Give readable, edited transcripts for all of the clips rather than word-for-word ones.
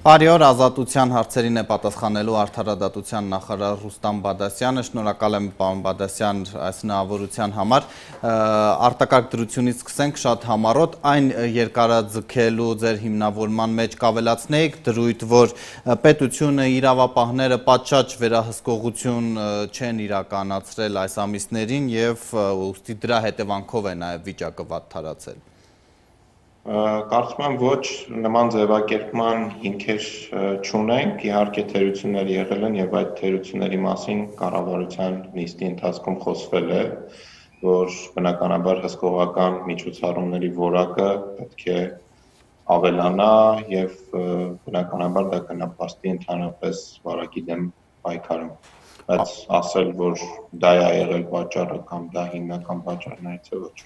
Բարի օր, ազատության հարցերին է պատասխանելու Արդարադատության նախարար Ռուստամ Բադասյանը, շնորհակալ եմ պարոն Բադասյան այս հնարավորության համար։ Արտակարգ դրությունից սկսենք, շատ համառոտ, այն երկարաձգելու ձեր հիմնավորման մեջ կավելացնեիք դրույթ, որ պետությունը, իրավապահները պատշաճ վերահսկողություն չեն իրականացրել այս ամիսներին եւ ուստի դրա հետևանքով է նաեւ վիճակը վատթարացել։ Կարծում եմ ոչ նման ձևակերպման հիմքեր չունենք, իհարկե թերություններ եղել են եւ այդ թերությունների մասին կառավարության նիստի ընթացքում խոսվել է, որ բնականաբար հսկողական միջոցառումների որակը պետք է ավելանա եւ բնականաբար դա կնպաստի ընդհանրապես վարակի դեմ պայքարում, բայց ասել, որ դա է եղել պատճառը կամ դա հիմնական պատճառներից է ոչ։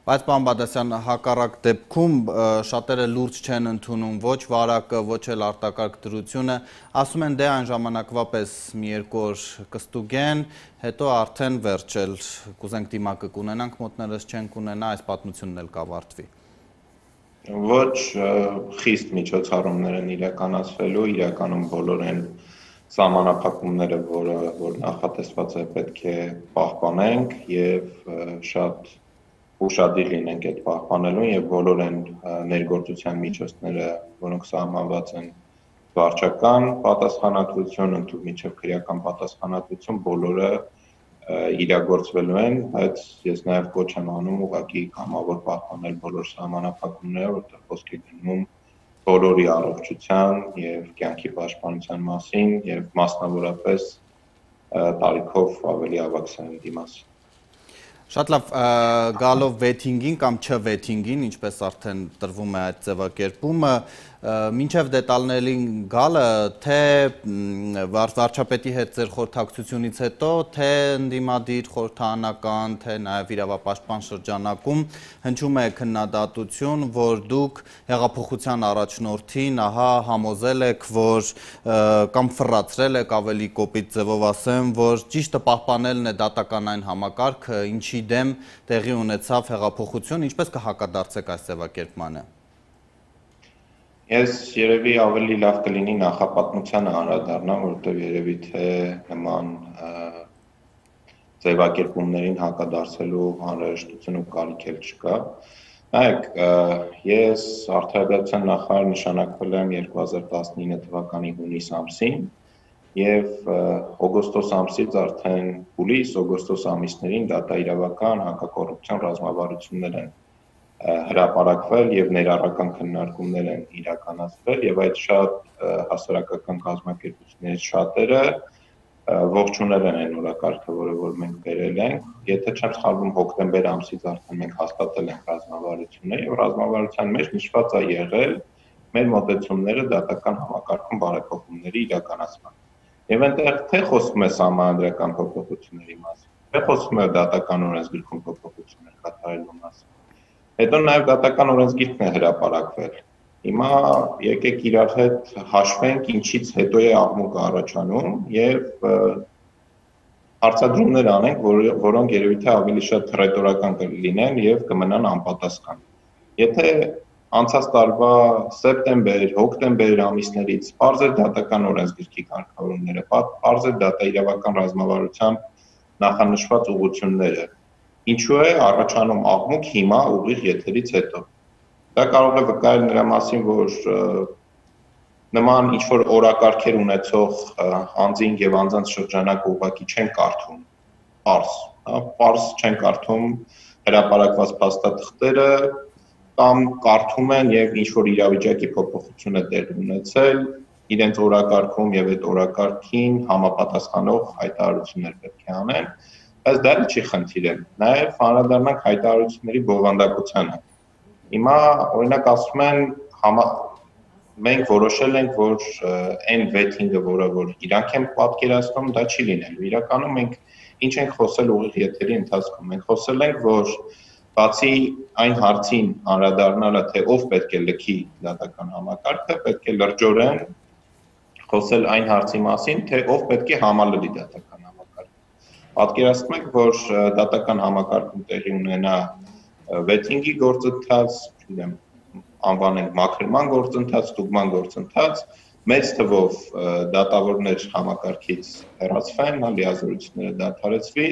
Բայց պարոն Բադասյան, հակառակ դեպքում շատերը լուրջ չեն ընդունում ոչ վարակը, ոչ էլ արտակարգ դրությունը, ասում են դե այն ժամանակվա պես մի երկու օր կստուգեն, հետո արդեն վերջել, կուզենք դիմակը կունենանք, մոտներս չենք ունենա, այս պատմությունն էլ կավարտվի։ Ոչ խիստ միջոցառումներ են իրականացվելու, իրականում բոլոր են սահմանափակումները, որ նախատեսված է պետք է պահպանենք եւ շատ ուշադիր լինենք այդ պահպանելուն եւ բոլոր են ներգործության միջոցները, որոնք սահմանված են վարչական պատասխանատվություն, ընդհանուր միջև քրեական պատասխանատվություն, բոլորը իրագործվելու են, բայց ես նաեւ կոչ եմ անում ուղղակի կամավոր պահպանել բոլոր սահմանափակումները, որտեղ խոսք է գնում բոլորի առողջության եւ կյանքի պաշտպանության մասին եւ մասնավորապես տարիքով ավելի ավագ սերնդի մասին։ Շատ լավ, գալով վեթինգին կամ չվեթինգին, ինչպես արդեն տրվում է այդ ձևակերպումը, մինչև դետալներին գալը, թե վարչապետի հետ ձեր խորհրդակցությունից հետո, թե ընդդիմադիր խորհրդարանական, թե նաև իրավապաշտպան շրջանակում հնչում է քննադատություն, որ դուք հեղափոխության առաջնորդին ահա համոզել եք, որ կամ ֆռացրել եք, ավելի կոպիտ ձևով ասեմ, որ ճիշտը պահպանելն է դատական այն համակարգը, ինչի դեմ տեղի ունեցավ հեղափոխություն, ինչպես կհակադարձեք այս ձևակերպմանը։ Ես երևի ավելի լավ կլինի նախապատմությանը անդրադառնամ, որովհետև երևի թե նման ձևակերպումներին հակադարձելու անհրաժեշտություն ու կարիք էլ չկա։ Նայեք, ես Արդարադատության նախարար նշանակվել եմ 2019 թվականի հունիս ամսին եւ օգոստոս ամսից արդեն հուլիս-օգոստոս ամիսներին դատաիրավական հակակոռուպցիոն ռազմավարություններ են հրապարակվել եւ ներառական քննարկումներ են իրականացվել եւ այդ շատ հասարակական կազմակերպություններից շատերը ողջունել են այն օրակարգը, որը որ մենք բերել ենք, եթե չեմ սխալվում հոկտեմբեր ամսից արդեն մենք հաստատել ենք ռազմավարությունները եւ ռազմավարության մեջ նշված է եղել մեր մոտեցումները դատական համակարգում բարեփոխումների իրականացման։ Եվ այնտեղ թե խոսվում է սահմանադրական փոփոխությունների մասին, թե խոսվում է դատական օրենսգրքում փոփոխություններ կատարելու մասին։ Հետո նաև դատական օրենսգիրքն է հրապարակվել։ Հիմա եկեք իրար հետ հաշվենք ինչից հետո է աղմուկը առաջանում եւ հարցադրումներ անենք, որոնք երևի թե ավելի շատ ռետորական կլինեն եւ կմնան անպատասխան։ Եթե անցած տարվա սեպտեմբեր, հոկտեմբեր ամիսներից բարձր դատական օրենսգրքի կարգավորումները, բարձր դատաիրավական ռազմավարությամբ նախանշված ուղղությունները ինչու է առաջանում աղմուկ հիմա ուղիղ եթերից հետո։ Դա կարող է վկայել նրա մասին, որ նման ինչ-որ օրակարգեր ունեցող անձին եւ անձանց շրջանակը ուղղակի չեն կարդում, պարզ չեն կարդում հրապարակված փաստաթղթերը կամ կարդում են եւ ինչ-որ իրավիճակի փոփոխություն է տեղի ունեցել, իրենց օրակարգում եւ այդ օրակարգին համապատասխանող հայտարարություններ պետք է անեն։ Բայց դա չի խնդիրը, նաև անդրադառնանք հայտարարությունների բովանդակությանը։ Հիմա օրինակ ասում են մենք որոշել ենք, որ այն վեթինգը, որը որ իրանք են պատկերացնում, դա չի լինելու։ Իրականում մենք ինչ ենք խոսել ուղիղ եթերի ընթացքում։ Մենք խոսել ենք, որ բացի այն հարցին անդրադառնալը, թե ով պետք է լքի դատական համակարգը, պետք է լրջորեն խոսել այն հարցի մասին, թե ով պետք է համալրի դատական Պատկերացնում եք, որ դատական համակարգում տեղի ունենա վեթինգի գործընթաց, անվանենք մաքրման գործընթաց, ստուգման գործընթաց, մեծ թվով դատավորներ համակարգից հեռացվեն, լիազորությունները դադարեցվի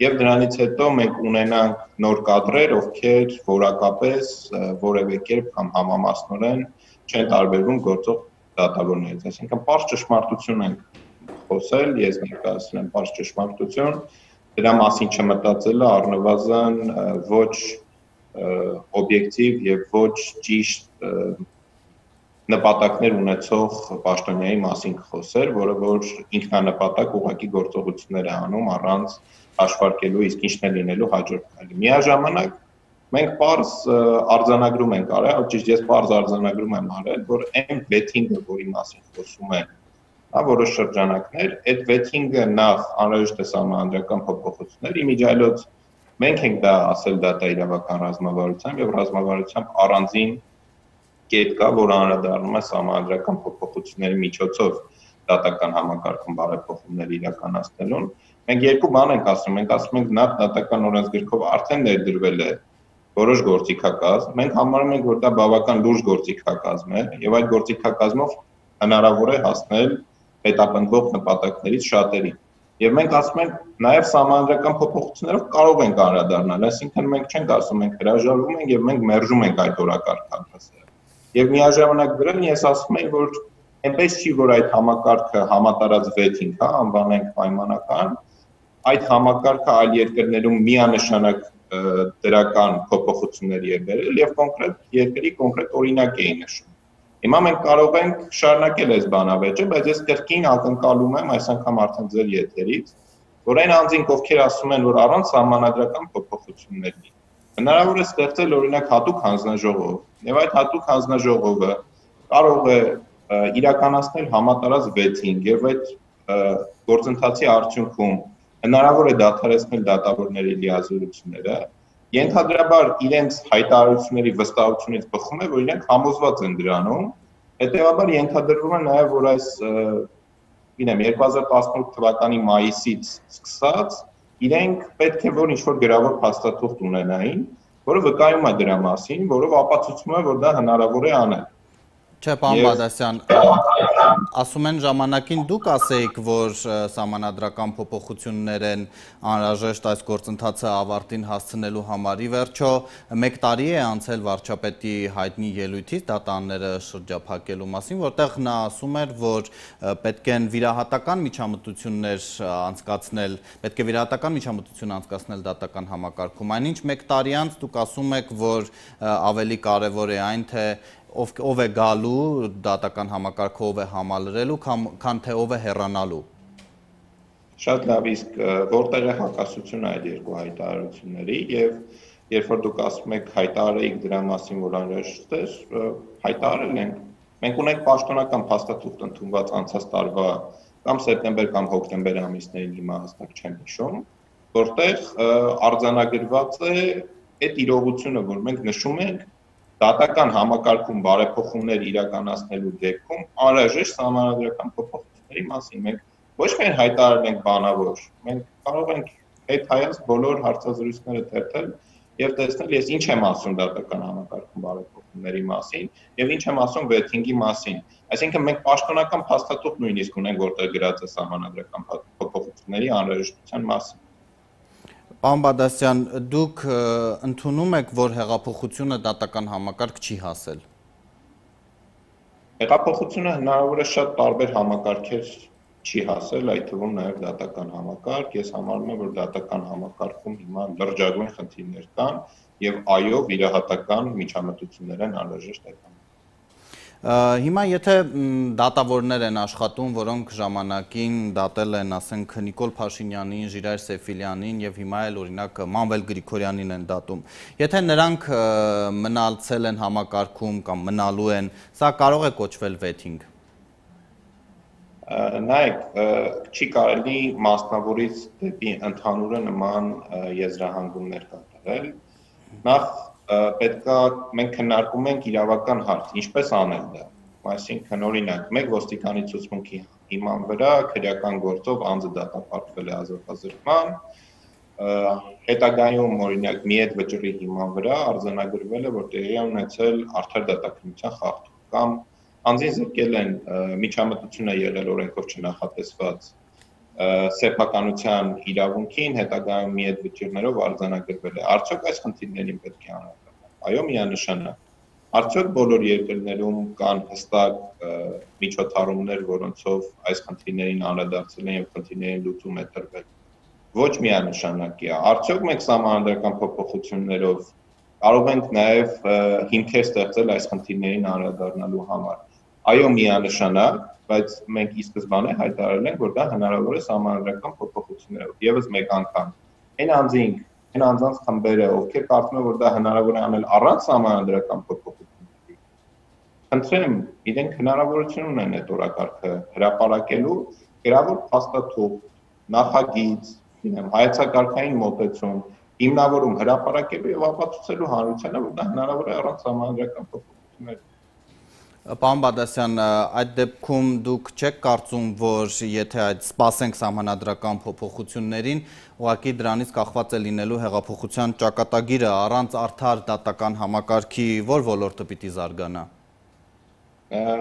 եւ դրանից հետո մենք ունենանք նոր կադրեր, ովքեր որակապես որևէ կերպ կամ համամասնորեն չեն տարբերվում գործող դատավորներից, այսինքն պարզ ճշմարտություն ենք խոսել, ես ներկայացնում եմ պարզ ճշմարտություն, դրա մասին չմտածելը առնվազն ոչ օբյեկտիվ եւ ոչ ճիշտ նպատակներ ունեցող պաշտոնյայի մասին խոսել, որը որ ինքնանպատակ ուղղակի գործողություններ է անում առանց հաշվարկելու իսկ ինչն է լինելու հաջորդ քայլը։ Միաժամանակ մենք պարզ արձանագրում ենք արել, ճիշտ ես պարզ արձանագրում եմ արել, որ այն վեթինգը, որի մասին խոսում են, որոշ շրջանակներ, այդ վեթինգը նախ անհրաժեշտ է սահմանադրական փոփոխություններ, իմիջիայլոց մենք ենք դա ասել դատաիրավական ռազմավարությամբ եւ ռազմավարությամբ առանձին կետ կա, որ անդրադառնում է սահմանադրական փոփոխությունների միջոցով դատական համակարգում բարեփոխումներ իրականացնելուն։ Մենք երկու բան ենք ասում, մենք ասում ենք նախ դատական օրենսգրքով արդեն ներդրվել է որոշ գործիքակազմ, մենք համարում ենք, որ դա բավական լուրջ գործիքակազմ է եւ այդ գործիքակազմով հնարավոր է հասնել հետապնդվող նպատակներից շատերի։ Եվ մենք ասում ենք նաեւ սահմանադրական փոփոխություններով կարող ենք անդրադառնալ, այսինքն մենք չենք ասում, մենք հրաժարվում ենք եւ մենք մերժում ենք այդ օրակարգը։ Եվ միաժամանակ դրան ես ասում եմ, որ այնպես չի, որ այդ համակարգը համատարած վեթինգ է, անվանենք պայմանական, այդ համակարգը այլ երկրներում միանշանակ դրական փոփոխություններ է բերել եւ կոնկրետ երկրի կոնկրետ օրինակ է նշում։ Հիմա մենք կարող ենք շարունակել այս բանավեճը, բայց ես կրկին ակնկալում եմ այս անգամ արդեն ձեր եթերից, որ այն անձինք, ովքեր ասում են, որ առանց սահմանադրական փոփոխությունների հնարավոր է ստեղծել օրինակ հատուկ հանձնաժողով, եւ այդ հատուկ հանձնաժողովը կարող է իրականացնել համատարած վեթինգ եւ այդ գործընթացի արդյունքում հնարավոր է դադարեցնել դատավորների լիազորությունները, ենթադրաբար իրենց հայտարարությունների վստահությունից բխում է, որ իրենք համոզված են դրանում, հետեւաբար ենթադրվում է նաեւ, որ այս 2018 թվականի մայիսից սկսած իրենք պետք է որ ինչ-որ գրավոր փաստաթուղթ ունենային, որը վկայում է դրա մասին, որով ապացուցում է, որ դա հնարավոր է անել։ Չէ, պարոն Բադասյան, ասում են ժամանակին դուք ասեիք, որ սահմանադրական փոփոխություններ են անհրաժեշտ այս գործընթացը ավարտին հասցնելու համար։ Ի վերջո, 1 տարի է անցել վարչապետի հայտնի ելույթից դատաները շրջափակելու մասին, որտեղ նա ասում էր, որ պետք են վիրահատական միջամտություններ անցկացնել, պետք է վիրահատական միջամտություն անցկացնել դատական համակարգում։ Այնինչ 1 տարի անց դուք ասում եք, որ ավելի կարևոր է այն, թե ով է գալու դատական համակարգը, ով է համալրելու, քան թե ով է հեռանալու։ Շատ լավ, իսկ որտեղ է հակասությունը այդ երկու հայտարարությունների եւ երբ որ դուք ասում եք հայտարարեիք դրա մասին, որ անհրաժեշտ է, հայտարարել ենք։ Մենք ունենք պաշտոնական փաստաթուղթ ընդունված անցած տարվա կամ սեպտեմբեր կամ հոկտեմբեր ամիսներին, հիմա հստակ չեմ հիշում, որտեղ արձանագրված է այդ իրողությունը, որ մենք նշում ենք դատական համակարգում բարեփոխումներ իրականացնելու դեպքում անհրաժեշտ սահմանադրական փոփոխությունների մասին մենք ոչ միայն հայտարարել ենք բանավոր, մենք կարող ենք հետհայաց բոլոր հարցազրույցները թերթել եւ տեսնել ես ինչ եմ ասում դատական համակարգում բարեփոխումների մասին եւ ինչ եմ ասում վեթինգի մասին։ Այսինքն մենք պաշտոնական փաստաթուղթ նույնիսկ ունենք, որտեղ գրած է սահմանադրական փոփոխությունների անհրաժեշտության մասին։ Պարոն Բադասյան, դուք ընդունում եք, որ հեղափոխությունը դատական համակարգ չի հասել։ Հեղափոխությունը հնարավոր է շատ տարբեր համակարգեր չի հասել, այդ թվում նաև դատական համակարգ։ Ես համարում եմ, որ դատական համակարգում հիմա լրջագույն խնդիրներ կան եւ այո, վիրահատական միջամտություններ են անհրաժեշտ այդ։ Հիմա եթե դատավորներ են աշխատում, որոնք ժամանակին դատել են, ասենք, Նիկոլ Փաշինյանին, Ժիրայր Սեֆիլյանին եւ հիմա էլ օրինակ Մանվել Գրիգորյանին են դատում։ Եթե նրանք մնացել են համակարգում կամ մնալու են, սա կարող է կոչվել վեթինգ։ Նայեք, չի կարելի մասնավորից դեպի ընդհանուրը նման եզրահանգումներ կատարել։ Նախ պետք է մենք քննարկում ենք իրավական հարց, ինչպես անել դա։ Այսինքն օրինակ, մեկ ոստիկանի ցուցմունքի հիման վրա քրեական գործով անձը դատապարտվել է ազատազրկման, հետագայում օրինակ մի այդ վճռի հիման վրա արձանագրվել է, որ տեղի է ունեցել արդար դատաքննության խախտում կամ անձին զրկել են միջամտությունը եղել օրենքով չնախատեսված սեփականության իրավունքին, հետագայում մի այդ վճիռներով արձանագրվել է։ Արդյոք այս խնդիրներին պետք է անդրադառնալ։ Այո, միանշանակ։ Արդյոք բոլոր երկրներում կան հստակ միջոցառումներ, որոնցով այս խնդիրներին անդրադարձել են եւ խնդիրներին լուծում է տրվել։ Ոչ միանշանակ է։ Արդյոք մենք սահմանադրական փոփոխություններով կարող ենք նաև հիմքեր ստեղծել այս խնդիրներին անդրադառնալու համար։ Այո, միանշանակ, բայց մենք ի սկզբանե հայտարարել ենք, որ դա հնարավոր է սահմանադրական փոփոխություններով։ Եվս մեկ անգամ, այն անձանց խմբերը, ովքեր կարծում են, որ դա հնարավոր է անել առանց սահմանադրական փոփոխությունների, խնդրեմ, իրենք հնարավորություն ունեն այդ օրակարգը հրապարակելու, գրավոր փաստաթուղթ, նախագիծ, հայեցակարգային մոտեցում, հիմնավորում հրապարակելու եւ ապացուցելու հանրությանը, որ դա հնարավոր է առանց սահմանադրական փոփոխությունների։ Պարոն Բադասյան, այդ դեպքում դուք չեք կարծում, որ եթե այդ սպասենք սահմանադրական փոփոխություններին, ուղղակի դրանից կախված է լինելու հեղափոխության ճակատագիրը առանց արդար դատական համակարգի որ ոլորտը պիտի զարգանա։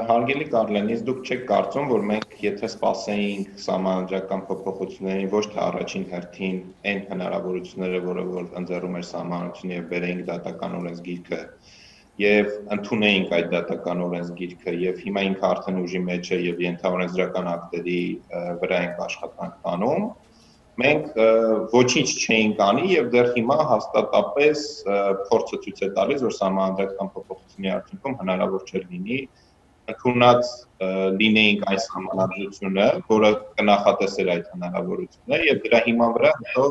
Հարգելի Կարլենից, դուք չեք կարծում, որ մենք եթե սպասեինք սահմանադրական փոփոխություններին ոչ թե առաջին հերթին այն հնարավորությունները, որը ընձեռում էր սահմանությունը եւ բերեինք դատական օրենսգիրքը եւ ընդունեինք այդ դատական օրենսգիրքը եւ հիմա ինքը արդեն ուժի մեջ է եւ ենթաօրենսդրական ակտերի վրա ենք աշխատանք տանում, մենք ոչինչ չէինք անի եւ դեռ հիմա հաստատապես փորձը ցույց է տալիս, որ սահմանադրական փոփոխությունների արդյունքում հնարավոր չէ լինի ընդունած լինեինք այս համանadrությունը, որը կնախատեսեր այդ հնարավորությունը եւ դրա հիման վրա հետո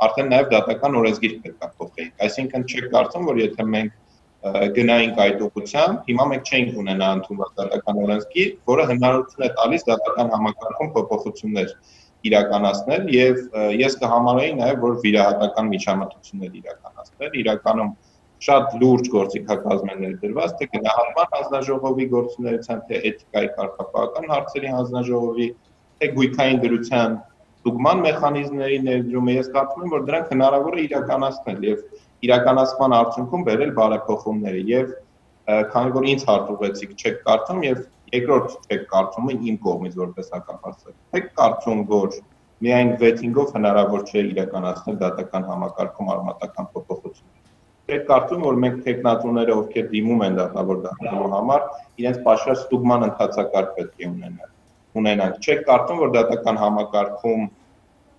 արդեն նաեւ դատական օրենսգիր պետք է փոխեինք։ Այսինքն չեք կարծում, որ եթե մենք գնայինք այդ ուղղությամբ, հիմա մենք չենք ունենա ընդունված դատական օրենսգիր, որը հնարավորություն է տալիս դատական համակարգում փոփոխություններ իրականացնել եւ ես կհամարեի նաեւ, որ վիրահատական միջամտություններ իրականացնել, իրականում շատ լուրջ գործիքակազմ է ներդրված, թե գնահատման հանձնաժողովի գործունեության, թե էթիկայի կարգապահական հարցերի հանձնաժողովի, թե գույքային դրության ստուգման մեխանիզմների ներդրումը, ես կարծում եմ, որ դրանք հնարավոր է իրականացնել եւ իրականացման արդյունքում բերել բարեփոխումների եւ քանի որ ինձ հարցուեցիք չեք կարծում եւ երկրորդ չեք կարծումը իմ կողմից որպես հակապարտիա չեք կարծում որ միայն վեթինգով հնարավոր չէ իրականացնել դատական համակարգում արմատական փոփոխություններ չեք կարծում որ մենք տեխնատուները ովքեր դիմում են դատավոր դառնալու համար իրենց պատշաճ ստուգման ընթացակարգ պետք է ունենանք չեք կարծում որ դատական համակարգում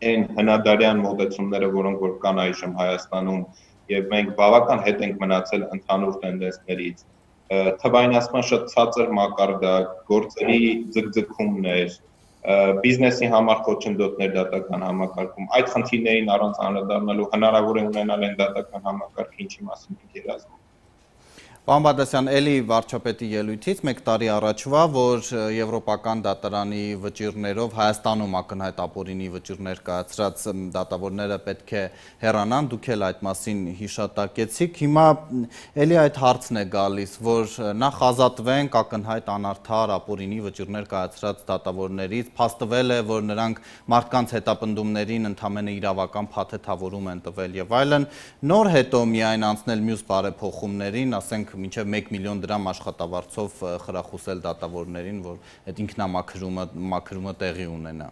այն հնադարյան մոտեցումները որոնք որ կան այժմ Հայաստանում եւ մենք բավական հետ ենք մնացել ընդհանուր տենդենսներից թվայնացման շատ ցածր մակարդակ, գործերի ձգձգումներ, բիզնեսի համար խոչընդոտներ դատական համակարգում, այդ խնդիրներին առանց անդրադառնալու հնարավոր է ունենալ այն դատական համակարգը, ինչի մասին մենք երազում Պարոն Բադասյան, էլի վարչապետի ելույթից մեկ տարի առաջվա, որ Եվրոպական դատարանի վճիռներով Հայաստանում ակնհայտ ապօրինի վճիռներ կայացրած դատավորները պետք է հեռանան, դուք էլ այդ մասին հիշատակեցիք։ Հիմա էլի այդ հարցն է գալիս, որ նախ ազատվենք ակնհայտ անարդար ապօրինի վճիռներ կայացրած դատավորներից, փաստվել է, որ նրանք մարդկանց հետապնդումներին ընդամենը իրավական փաթեթավորում են տվել եւ այլն, նոր հետո միայն անցնել մյուս բարեփոխումներին, ասենք մինչև 1 միլիոն դրամ աշխատավարձով խրախուսել դատավորներին, որ այդ ինքնամաքրումը տեղի ունենա։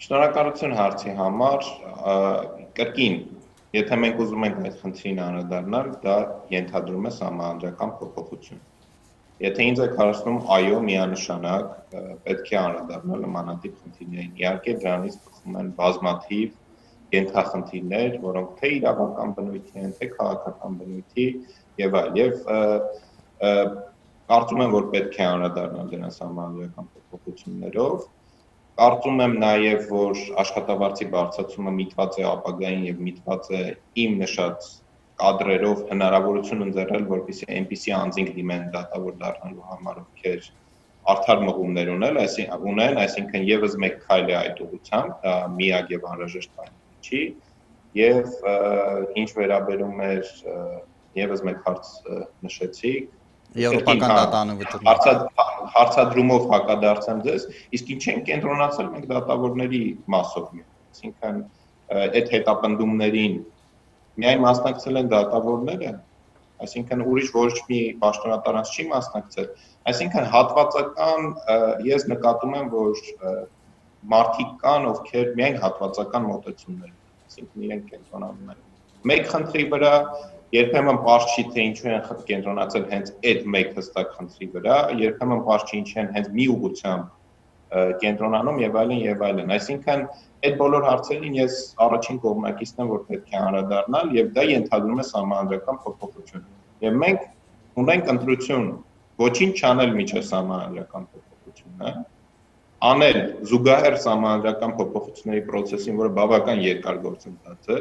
Շնորհակալություն հարցի համար, կրկին, եթե մենք ուզում ենք այդ խնդրին անդրադառնալ, դա ենթադրում է սահմանադրական փոփոխություն։ Եթե ինձ եք հարցնում, այո, միանշանակ պետք է անդրադառնալ նմանատիպ խնդիրներին։ Իհարկե դրանից բխում են բազմաթիվ ենթախնդիրներ, որոնք թե իրավական բնույթի են, թե քաղաքական բնույթի եւ այլ եւ կարծում եմ, որ պետք է անդրադառնալ դրանց համանդրական փոփոխություններով կարծում եմ նաեւ, որ աշխատավարձի բարձրացումը միտված է ապագային եւ միտված է իմ նշած կադրերով հնարավորություն ընձեռել, որպեսզի այնպիսի անձինք դիմեն դատավոր դառնալու համար, ովքեր արդար մղումներ ունեն, այսինքն եւս մեկ քայլ է այդ ուղղությամբ, դա միակ եւ անհրաժեշտ բան չի եւ ինչ վերաբերում է եւս մեկ հարց նշեցիք Եվրոպական դատարանի վճիռները հարցադրումով հակադարձեմ ձեզ իսկ ինչ են կենտրոնացել մենք դատավորների մասով այսինքն այդ հետապնդումներին միայն մասնակցել են դատավորները այսինքն ուրիշ ոչ մի պաշտոնատարանց չի մասնակցել, այսինքն հատվածական ես նկատում եմ, որ մարդիկ կան, ովքեր միայն հատվածական մոտեցումներ ունեն, այսինքն իրենք կենտրոնանում են մեկ խնդրի վրա, երբեմն պարզ չի թե ինչու են կենտրոնացել հենց այդ մեկ հստակ խնդրի վրա, երբեմն պարզ չի ինչ են հենց մի ուղղությամբ կենտրոնանում եւ այլն, այսինքն այդ բոլոր հարցերին ես առաջին կողմնակիցն եմ, որ պետք է անդրադառնալ եւ դա ենթադրում է սահմանադրական փոփոխություն։ Եվ մենք ունենք ընտրություն ոչինչ չանել միջև սահմանադրական փոփոխությունը, անել զուգահեռ սահմանադրական փոփոխությունների process-ին, որը բավական երկար գործընթաց է,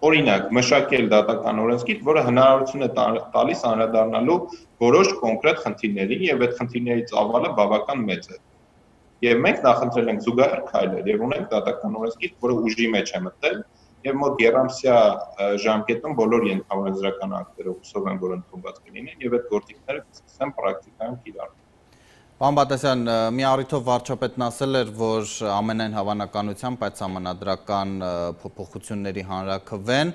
օրինակ մշակել դատական օրենսգիր, որը հնարավորություն է տալիս անդրադառնալու որոշ կոնկրետ խնդիրներին եւ այդ խնդիրների ծավալը բավական մեծ է։ Եվ մենք նախընտրել ենք զուգահեռ քայլեր եւ ունենք դատական օրենսգիր, որը ուժի մեջ է մտել եւ մոտ երամսյա ժամկետում բոլոր ենթաօրենսդրական ակտերը հուսով են, որ ընդունված կլինեն եւ այդ գործիքները կսկսեն պրակտիկայում կիրառվել։ Պարոն Բատասյան, մի առիթով վարչապետն ասել էր, որ ամենայն հավանականությամբ այդ սահմանադրական փոփոխությունների հանրաքվեն,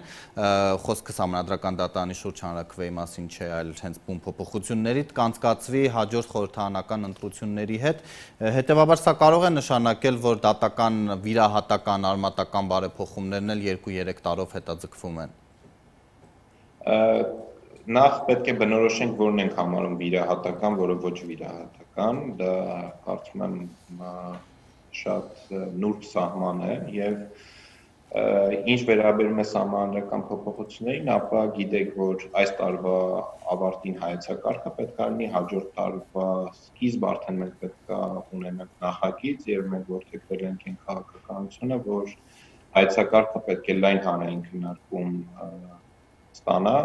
խոսքը սահմանադրական դատանի շուրջ հանրաքվեի մասին չէ, այլ հենց բուն փոփոխությունների կանցկացվի հաջորդ խորհրդարանական ընտրությունների հետ, հետևաբար սա կարող է նշանակել, որ դատական վիրահատական արմատական բարեփոխումներն էլ 2-3 տարով հետաձգվում են։ Նախ պետք է բնորոշենք, որն ենք համարում վիրահատական, որը ոչ վիրահատական, դա կարծում եմ շատ նուրբ սահման է եւ ինչ վերաբերում է սահմանադրական փոփոխություններին, ապա գիտեք, որ այս տարվա ավարտին հայեցակարգը պետք է լինի, հաջորդ տարվա սկիզբ արդեն մենք պետք է ունենանք նախագիծ եւ մենք որդեգրել ենք այն քաղաքականությունը, որ հայեցակարգը պետք է լայն հանրային քննարկում ստանա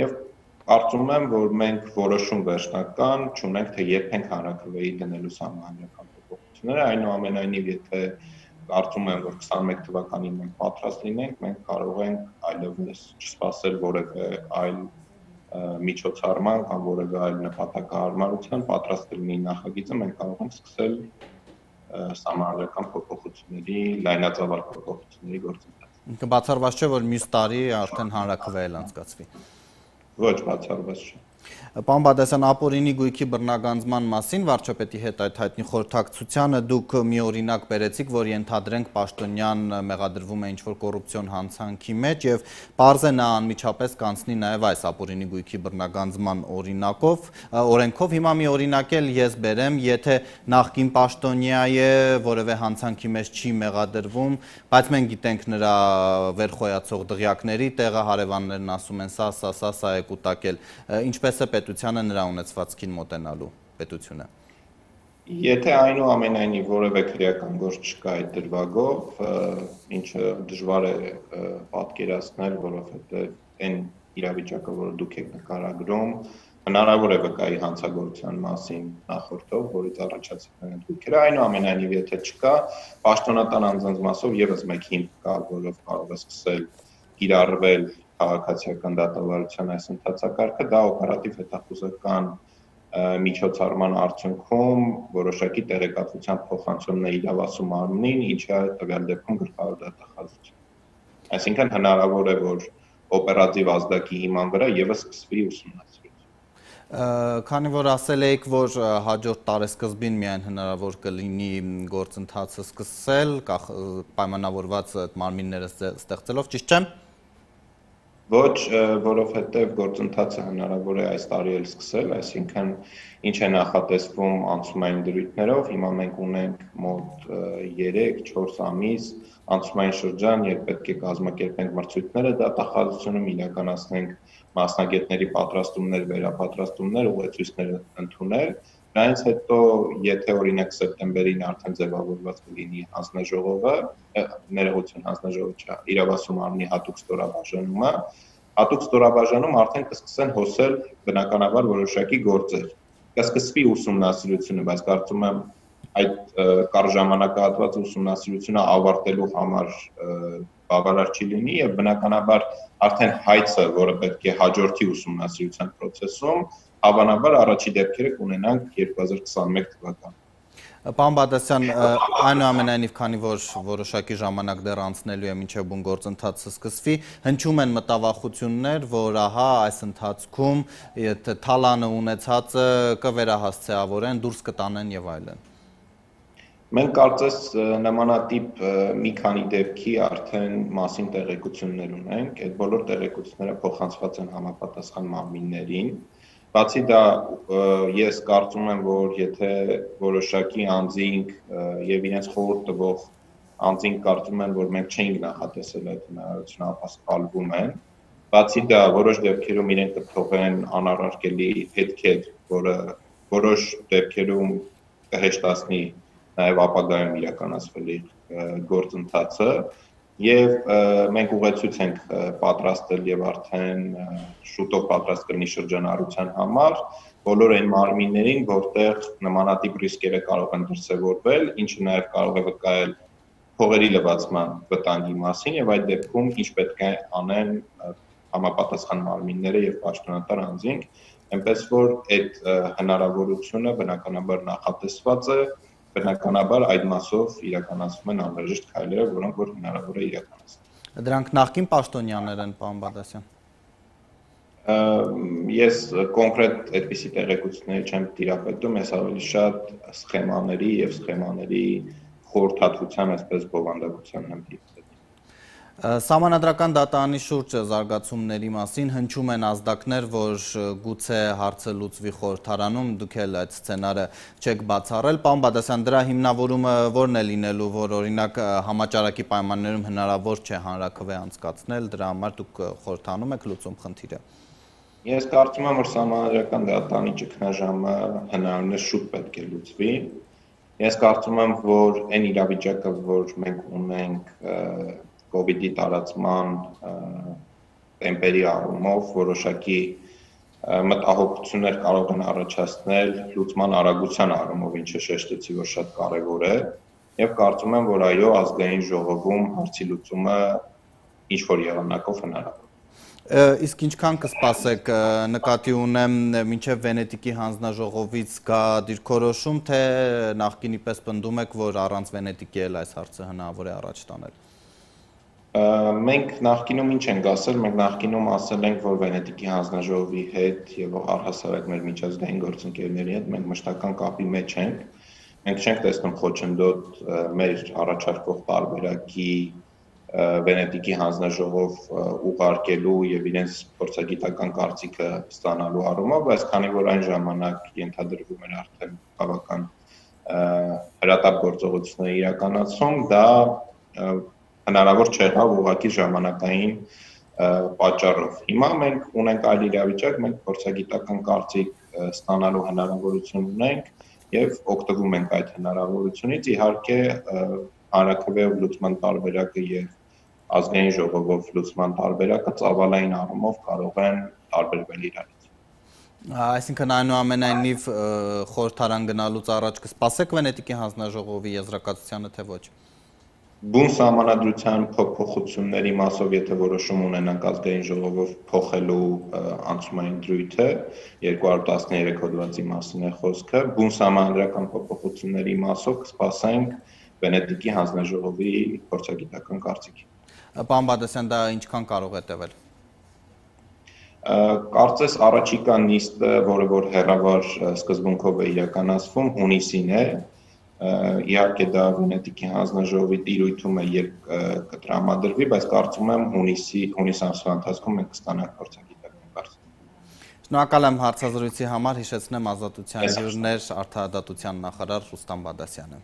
եւ կարծում եմ, որ մենք որոշում վերջնական չունենք, թե երբ ենք հանրաքվեի դնելու սահմանադրական փոփոխությունները, այնուամենայնիվ, եթե կարծում եմ, որ 21 թվականին մենք պատրաստ լինենք, մենք կարող ենք այլևս չսպասել որևէ այլ միջոցառման կամ որևէ այլ նպատակահարմարության, պատրաստ լինի նախագիծը, մենք կարող ենք սկսել սահմանադրական փոփոխությունների, լայնածավալ փոփոխությունների գործընթացը։ Բացառված չէ, որ մյուս տարի արդեն հանրաքվե էլ անցկացվի։ Ոչ բացառված չէ։ Պարոն Բադասյան, ապօրինի գույքի բռնագանձման մասին վարչապետի հետ այդ հայտնի խորհրդակցությանը դուք մի օրինակ բերեցիք, որ ենթադրենք պաշտոնյան մեղադրվում է ինչ-որ կոռուպցիոն հանցանքի մեջ եւ պարզ է նա անմիջապես կանցնի նաեւ այս ապօրինի գույքի բռնագանձման օրենքով։ Հիմա մի օրինակ էլ ես բերեմ, եթե նախկին պաշտոնյա է, որևէ հանցանքի մեջ չի մեղադրվում, բայց մենք գիտենք նրա վերխոյացող դղյակների տեղը, հարևաններն ասում են սա է կուտակել, ինչպես է պետությանը նրա ունեցվածքին մոտենալու պետությունը։ Եթե այնուամենայնիվ որևէ քրեական գործ չկա այդ դրվագով, ինչը դժվար է պատկերացնել, որովհետև այն իրավիճակը, որը դուք եք նկարագրում, հնարավոր է վկայի հանցագործության մասին նախորդող, որից առաջացել են դուքերը, այնուամենայնիվ եթե չկա, պաշտոնատար անձանց մասով եւս մեկ հիմք կա, որով կարող է սկսել կիրառվել քաղաքացիական դատավարության այս ընթացակարգը, դա օպերատիվ հետախուզական միջոցառման արդյունքում որոշակի տեղեկատվության փոխանցումն է իրավասու մարմնին, ինչը տվյալ դեպքում գլխավոր դատախազություն։ Այսինքն հնարավոր է, որ օպերատիվ ազդակի հիման վրա եւս սկսվի ուսումնասիրություն։ Քանի որ ասել եք, որ հաջորդ տարեսկզբին միայն հնարավոր կլինի գործընթացը սկսել, պայմանավորված մարմինները ստեղծելով, ճիշտ չէ՞։ Ոչ, որովհետև գործընթացը հնարավոր է այս տարի էլ սկսել, այսինքն ինչ է նախատեսվում անցումային դրույթներով, հիմա մենք ունենք մոտ 3-4 ամիս անցումային շրջան, երբ պետք է կազմակերպենք մրցույթները դատախազությունում, իրականացնենք մասնագետների պատրաստումներ, վերապատրաստումներ, ուղեցույցներ ընդունել, դրանից հետո եթե օրինակ սեպտեմբերին արդեն ձևավորված կլինի հանձնաժողովը, ներողություն հանձնաժողովը չէ, իրավասու մարմնի հատուկ ստորաբաժանումը, հատուկ ստորաբաժանում արդեն կսկսեն հոսել բնականաբար որոշակի գործեր։ Կսկսվի ուսումնասիրությունը, բայց կարծում եմ այդ կար ժամանակահատված ուսումնասիրությունը ավարտելու համար բավարար չի լինի եւ բնականաբար արդեն հայցը, որը պետք է հաջորդի ուսումնասիրության process-ում, հավանաբար առաջի դեպքերը կունենանք 2021 թվականին։ Պարոն Բադասյան, այնուամենայնիվ, քանի որ որոշակի ժամանակ դեռ անցնելու է մինչև բուն գործընթացը սկսվի, հնչում են մտավախություններ, որ ահա այս ընթացքում թալանը ունեցածը կվերահասցեավորեն, դուրս կտանեն եւ այլն։ Մենք կարծես նմանատիպ մի քանի դեպքի արդեն մասին տեղեկություններ ունենք, այդ բոլոր տեղեկությունները փոխանցված են համապատասխան մարմիններին։ Բացի դա, ես կարծում եմ, որ եթե որոշակի անձինք եւ իրենց խորհուրդ տվող անձինք կարծում են, որ մենք չենք նախատեսել այդ հնարավորությունը, ապա սխալվում են։ Բացի դա, որոշ դեպքերում իրենք կթողեն անառարկելի հետքեր, որը որոշ դեպքերում կհեշտացնի նաև ապագայում իրականացվելի գործընթացը եւ մենք ուղեցույց ենք պատրաստել եւ արդեն շուտով պատրաստ կլինի շրջանառության համար բոլոր այն մարմիններին, որտեղ նմանատիպ ռիսկերը կարող են դրսևորվել, ինչը նաև կարող է վկայել փողերի լվացման վտանգի մասին եւ այդ դեպքում ինչ պետք է անեն համապատասխան մարմինները եւ պաշտոնատար անձինք, այնպես որ այդ հնարավորությունը բնականաբար նախատեսված է, բնականաբար այդ մասով իրականացվում են անհրաժեշտ քայլերը, որոնք որ հնարավոր է իրականացնել։ Դրանք նախկին պաշտոնյաներ են, պարոն Բադասյան։ Ես կոնկրետ այդպիսի տեղեկությունների չեմ տիրապետում, ես ավելի շատ սխեմաների եւ սխեմաների խորհրդատվության, այսպես բովանդակության եմ տիրապետում։ Սահմանադրական դատարանի շուրջ զարգացումների մասին հնչում են ազդակներ, որ գուցե հարցը լուծվի խորհրդարանում, դուք էլ այդ սցենարը չեք բացառել։ Պարոն Բադասյան, դրա հիմնավորումը ո՞րն է լինելու, որ օրինակ համաճարակի պայմաններում հնարավոր չէ հանրաքվե անցկացնել, դրա համար դուք խորհրդանում եք լուծում խնդիրը։ Ես կարծում եմ, որ սահմանադրական դատարանի ճգնաժամը հնարավորինս շուտ պետք է լուծվի։ Ես կարծում եմ, որ այն իրավիճակը, որ մենք ունենք COVID-ի տարածման տեմպերի առումով որոշակի մտահոգություններ կարող են առաջացնել լուծման արագության առումով, ինչը շեշտեցի, որ շատ կարևոր է, եւ կարծում եմ, որ այո, ազգային ժողովում հարցի լուծումը ինչ որ եղանակով հնարավոր է։ Իսկ ինչքան կսպասեք, նկատի ունեմ մինչև Վենետիկի հանձնաժողովից գա դիրքորոշում, թե նախկինի պես պնդում եք, որ առանց Վենետիկի էլ այս հարցը հնարավոր է առաջ տանել։ Մենք նախկինում ինչ ենք ասել, մենք նախկինում ասել ենք, որ Վենետիկի հանձնաժողովի հետ եւ առհասարակ մեր միջազգային գործընկերների հետ մենք մշտական կապի մեջ ենք։ Մենք չենք տեսնում խոչընդոտ մեր առաջարկող տարբերակի Վենետիկի հանձնաժողով ուղարկելու եւ իրենց փորձագիտական կարծիքը ստանալու առումով, բայց քանի որ այն ժամանակ ենթադրվում էր արդեն բավական հրատապ գործողությունների իրականացում, դա հնարավոր չեղավ ուղղակի ժամանակային պատճառով։ Հիմա մենք ունենք այլ իրավիճակ, մենք փորձագիտական կարծիք ստանալու հնարավորություն ունենք եւ օգտվում ենք այդ հնարավորությունից։ Իհարկե, հանրաքվեով լուծման տարբերակը եւ ազգային ժողովով լուծման տարբերակը ծավալային առումով կարող են տարբերվել իրարից։ Այսինքն այնուամենայնիվ խորհրդարան գնալուց առաջ կսպասեք Վենետիկի հանձնաժողովի եզրակացությանը, թե ոչ։ Բուն սահմանադրության փոփոխությունների մասով, եթե որոշում ունենանք ազգային ժողովով փոխելու անցումային դրույթը, 213 հոդվածի մասին է խոսքը, բուն սահմանադրական փոփոխությունների մասով կսպասենք Վենետիկի հանձնաժողովի փորձագիտական կարծիքի։ Պարոն Բադասյան, դա ինչքան կարող է տևել։ Կարծես առաջիկա նիստը, որը որ հեռավար սկզբունքով է իրականացվում, հունիսին է։ Իհարկե դա Վենետիկի հանձնաժողովի տիրույթում է, երբ կտրամադրվի, բայց կարծում եմ հունիս ամսվա ընթացքում մենք կստանանք փորձագիտական կարծիք։ Շնորհակալ եմ հարցազրույցի համար, հիշեցնեմ Ազատության հյուրն էր Արդարադատության նախարար Ռուստամ Բադասյանը։